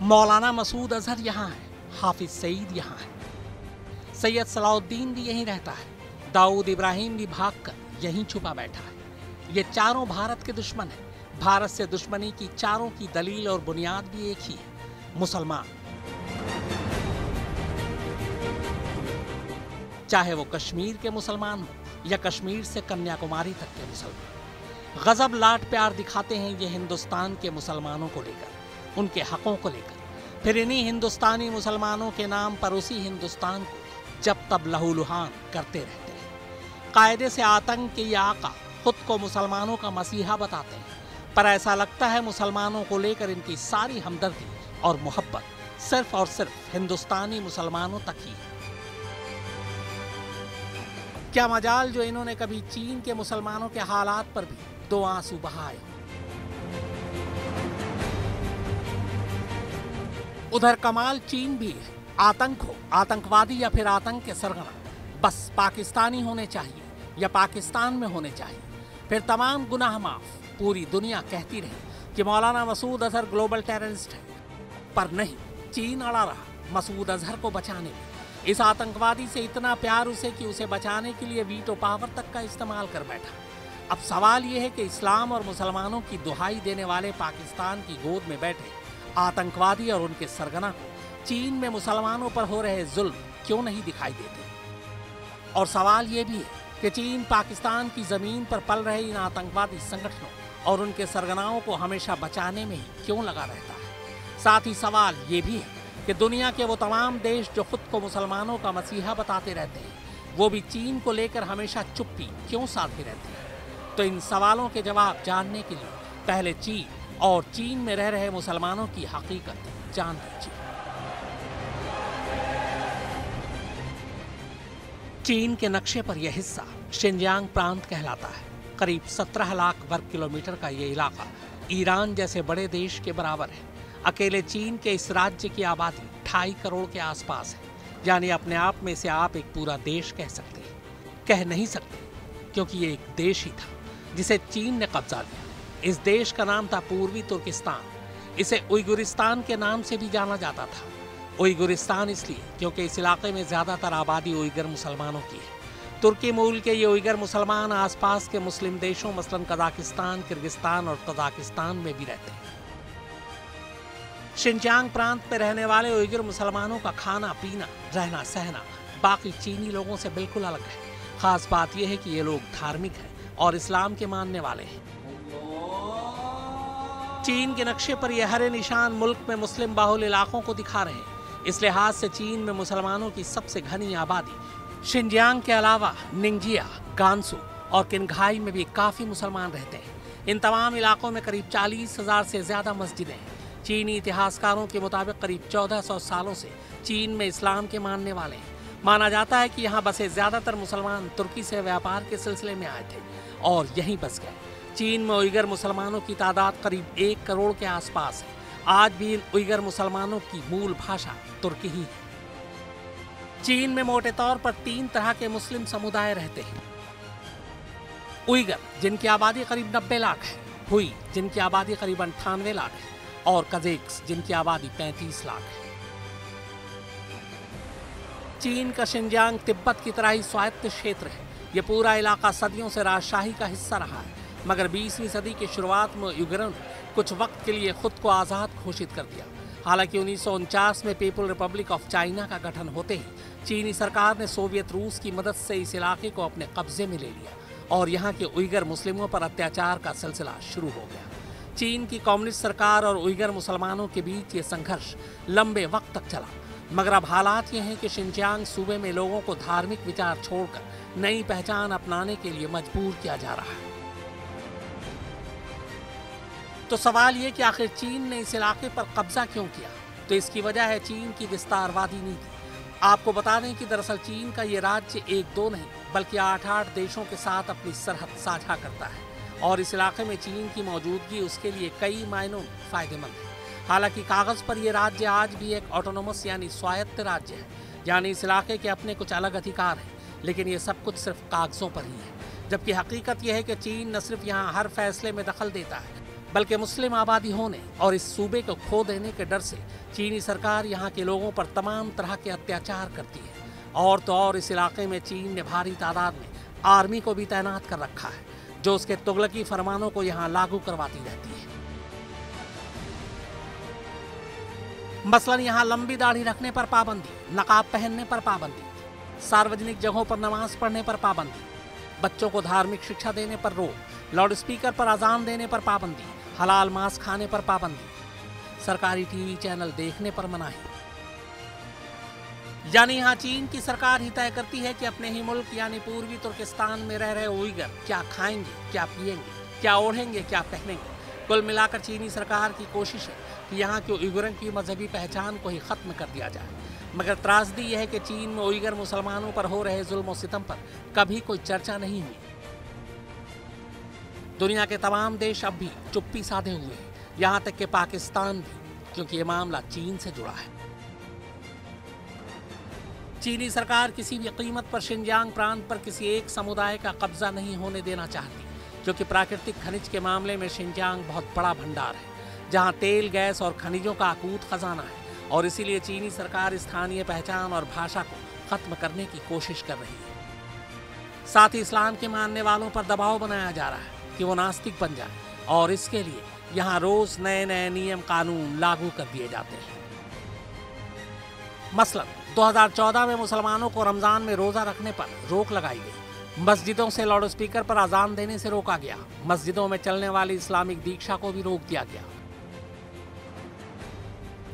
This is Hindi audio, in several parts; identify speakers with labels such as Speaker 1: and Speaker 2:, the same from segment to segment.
Speaker 1: मौलाना मसूद अजहर यहाँ है, हाफिज सईद यहाँ है, सैयद सलाउद्दीन भी यहीं रहता है, दाऊद इब्राहिम भी भागकर यहीं छुपा बैठा है। ये चारों भारत के दुश्मन हैं। भारत से दुश्मनी की चारों की दलील और बुनियाद भी एक ही है, मुसलमान। चाहे वो कश्मीर के मुसलमान हो या कश्मीर से कन्याकुमारी तक के मुसलमान, गजब लाड प्यार दिखाते हैं ये हिंदुस्तान के मुसलमानों को लेकर, उनके हकों को लेकर। फिर इन्हीं हिंदुस्तानी मुसलमानों के नाम पर उसी हिंदुस्तान को जब तब लहूलुहान करते रहते हैं। कायदे से आतंक के ये आका खुद को मुसलमानों का मसीहा बताते हैं, पर ऐसा लगता है मुसलमानों को लेकर इनकी सारी हमदर्दी और मोहब्बत सिर्फ और सिर्फ हिंदुस्तानी मुसलमानों तक ही है। क्या मजाल जो इन्होंने कभी चीन के मुसलमानों के हालात पर भी दो आंसू बहाए। उधर कमाल चीन भी है। आतंक हो, आतंकवादी या फिर आतंक के सरगना, बस पाकिस्तानी होने चाहिए या पाकिस्तान में होने चाहिए, फिर तमाम गुनाह माफ। पूरी दुनिया कहती रही कि मौलाना मसूद अजहर ग्लोबल टेररिस्ट है, पर नहीं, चीन अड़ा रहा मसूद अजहर को बचाने में। इस आतंकवादी से इतना प्यार उसे कि उसे बचाने के लिए वीटो पावर तक का इस्तेमाल कर बैठा। अब सवाल यह है कि इस्लाम और मुसलमानों की दुहाई देने वाले पाकिस्तान की गोद में बैठे आतंकवादी और उनके सरगना को चीन में मुसलमानों पर हो रहे जुल्म क्यों नहीं दिखाई देते। और सवाल यह भी है कि चीन पाकिस्तान की जमीन पर पल रहे इन आतंकवादी संगठनों और उनके सरगनाओं को हमेशा बचाने में ही क्यों लगा रहता है। साथ ही सवाल ये भी है कि दुनिया के वो तमाम देश जो खुद को मुसलमानों का मसीहा बताते रहते हैं, वो भी चीन को लेकर हमेशा चुप्पी क्यों साधे रहते हैं। तो इन सवालों के जवाब जानने के लिए पहले चीन और चीन में रह रहे मुसलमानों की हकीकत जान लीजिए। चीन के नक्शे पर यह हिस्सा शिनजियांग प्रांत कहलाता है। करीब 17 लाख वर्ग किलोमीटर का ये इलाका ईरान जैसे बड़े देश के बराबर है। अकेले चीन के इस राज्य की आबादी 2.5 करोड़ के आसपास है, यानी अपने आप में से आप एक पूरा देश कह सकते हैं। कह नहीं सकते क्योंकि ये एक देश ही था जिसे चीन ने कब्जा लिया। इस देश का नाम था पूर्वी तुर्किस्तान। इसे उइगुरिस्तान के नाम से भी जाना जाता था। उइगुरिस्तान इसलिए क्योंकि इस इलाके में ज्यादातर आबादी उइगर मुसलमानों की है। तुर्की मूल के ये उइगर मुसलमान आसपास के मुस्लिम देशों मसलन कजाकिस्तान, किर्गिस्तान और तजाकिस्तान में भी रहते हैं। शिनजियांग प्रांत में रहने वाले उइगर मुसलमानों का खाना पीना, रहना सहना बाकी चीनी लोगों से बिल्कुल अलग है। खास बात यह है कि ये लोग धार्मिक हैं और इस्लाम के मानने वाले हैं। चीन के नक्शे पर यह हरे निशान मुल्क में मुस्लिम बाहुल इलाकों को दिखा रहे हैं। इस लिहाज से चीन में मुसलमानों की सबसे घनी आबादी शिनजियांग के अलावा निंगजिया, गांसू और किन्घाई में भी काफी मुसलमान रहते हैं। इन तमाम इलाकों में करीब 40,000 से ज्यादा मस्जिदें हैं। चीनी इतिहासकारों के मुताबिक करीब 1400 सालों से चीन में इस्लाम के मानने वाले हैं। माना जाता है कि यहाँ बसे ज्यादातर मुसलमान तुर्की से व्यापार के सिलसिले में आए थे और यहीं बस गए। चीन में उइगर मुसलमानों की तादाद करीब 1 करोड़ के आसपास है। आज भी इन उइगर मुसलमानों की मूल भाषा तुर्की ही है। चीन में मोटे तौर पर 3 तरह के मुस्लिम समुदाय रहते हैं। उइगर जिनकी आबादी करीब 90 लाख है, हुई जिनकी आबादी करीब 98 लाख है और कज़ाक्स जिनकी आबादी 35 लाख है। चीन का शिनजियांग तिब्बत की तरह ही स्वायत्त क्षेत्र है। यह पूरा इलाका सदियों से राजशाही का हिस्सा रहा है, मगर 20वीं सदी की शुरुआत में उइगरों ने कुछ वक्त के लिए खुद को आज़ाद घोषित कर दिया। हालांकि 1949 में पीपल रिपब्लिक ऑफ चाइना का गठन होते ही चीनी सरकार ने सोवियत रूस की मदद से इस इलाके को अपने कब्जे में ले लिया और यहाँ के उइगर मुस्लिमों पर अत्याचार का सिलसिला शुरू हो गया। चीन की कम्युनिस्ट सरकार और उइगर मुसलमानों के बीच ये संघर्ष लंबे वक्त तक चला, मगर अब हालात ये हैं कि शिनजियांग सूबे में लोगों को धार्मिक विचार छोड़कर नई पहचान अपनाने के लिए मजबूर किया जा रहा है। तो सवाल ये कि आखिर चीन ने इस इलाके पर कब्जा क्यों किया? तो इसकी वजह है चीन की विस्तारवादी नीति। आपको बता दें कि दरअसल चीन का ये राज्य 1-2 नहीं बल्कि 8-8 देशों के साथ अपनी सरहद साझा करता है और इस इलाके में चीन की मौजूदगी उसके लिए कई मायनों में फायदेमंद है। हालांकि कागज पर यह राज्य आज भी एक ऑटोनोमस यानी स्वायत्त राज्य है, यानी इस इलाके के अपने कुछ अलग अधिकार हैं, लेकिन ये सब कुछ सिर्फ कागजों पर ही है। जबकि हकीकत यह है कि चीन न सिर्फ यहाँ हर फैसले में दखल देता है बल्कि मुस्लिम आबादी होने और इस सूबे को खो देने के डर से चीनी सरकार यहाँ के लोगों पर तमाम तरह के अत्याचार करती है। और तो और इस इलाके में चीन ने भारी तादाद में आर्मी को भी तैनात कर रखा है, जो उसके तुगलकी फरमानों को यहाँ लागू करवाती रहती है। मसलन यहाँ लंबी दाढ़ी रखने पर पाबंदी, नकाब पहनने पर पाबंदी, सार्वजनिक जगहों पर नमाज पढ़ने पर पाबंदी, बच्चों को धार्मिक शिक्षा देने पर रोक, लाउडस्पीकर पर अजान देने पर पाबंदी, हलाल मांस खाने पर पाबंदी, सरकारी टीवी चैनल देखने पर मनाही। यानी यहाँ चीन की सरकार ही तय करती है कि अपने ही मुल्क यानी पूर्वी तुर्किस्तान में रह रहे उइगर क्या खाएंगे, क्या पिएंगे, क्या ओढ़ेंगे, क्या पहनेंगे। कुल मिलाकर चीनी सरकार की कोशिश है कि यहाँ के उइगरों की मजहबी पहचान को ही खत्म कर दिया जाए। मगर त्रासदी यह है कि चीन में उइगर मुसलमानों पर हो रहे जुल्म और सितम पर कभी कोई चर्चा नहीं हुई। दुनिया के तमाम देश अब भी चुप्पी साधे हुए हैं, यहाँ तक कि पाकिस्तान भी, क्योंकि ये मामला चीन से जुड़ा है। चीनी सरकार किसी भी कीमत पर शिनजियांग प्रांत पर किसी एक समुदाय का कब्जा नहीं होने देना चाहती, क्योंकि प्राकृतिक खनिज के मामले में शिनजियांग बहुत बड़ा भंडार है, जहां तेल, गैस और खनिजों का अकूत खजाना है। और इसीलिए चीनी सरकार स्थानीय पहचान और भाषा को खत्म करने की कोशिश कर रही है। साथ ही इस्लाम के मानने वालों पर दबाव बनाया जा रहा है कि वो नास्तिक बन जाए, और इसके लिए यहाँ रोज नए नए नियम कानून लागू कर दिए जाते हैं। मसलन 2014 में मुसलमानों को रमजान में रोजा रखने पर रोक लगाई गई, मस्जिदों से लाउडस्पीकर पर अजान देने से रोका गया, मस्जिदों में चलने वाली इस्लामिक दीक्षा को भी रोक दिया गया।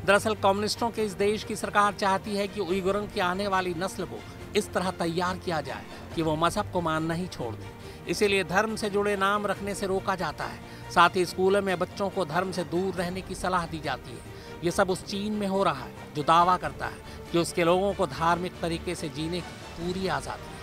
Speaker 1: दरअसल कम्युनिस्टों के इस देश की सरकार चाहती है कि उइगुरों की आने वाली नस्ल को इस तरह तैयार किया जाए कि वो मजहब को मानना ही छोड़ दे। इसीलिए धर्म से जुड़े नाम रखने से रोका जाता है। साथ ही स्कूलों में बच्चों को धर्म से दूर रहने की सलाह दी जाती है। ये सब उस चीन में हो रहा है जो दावा करता है कि उसके लोगों को धार्मिक तरीके से जीने की पूरी आज़ादी है।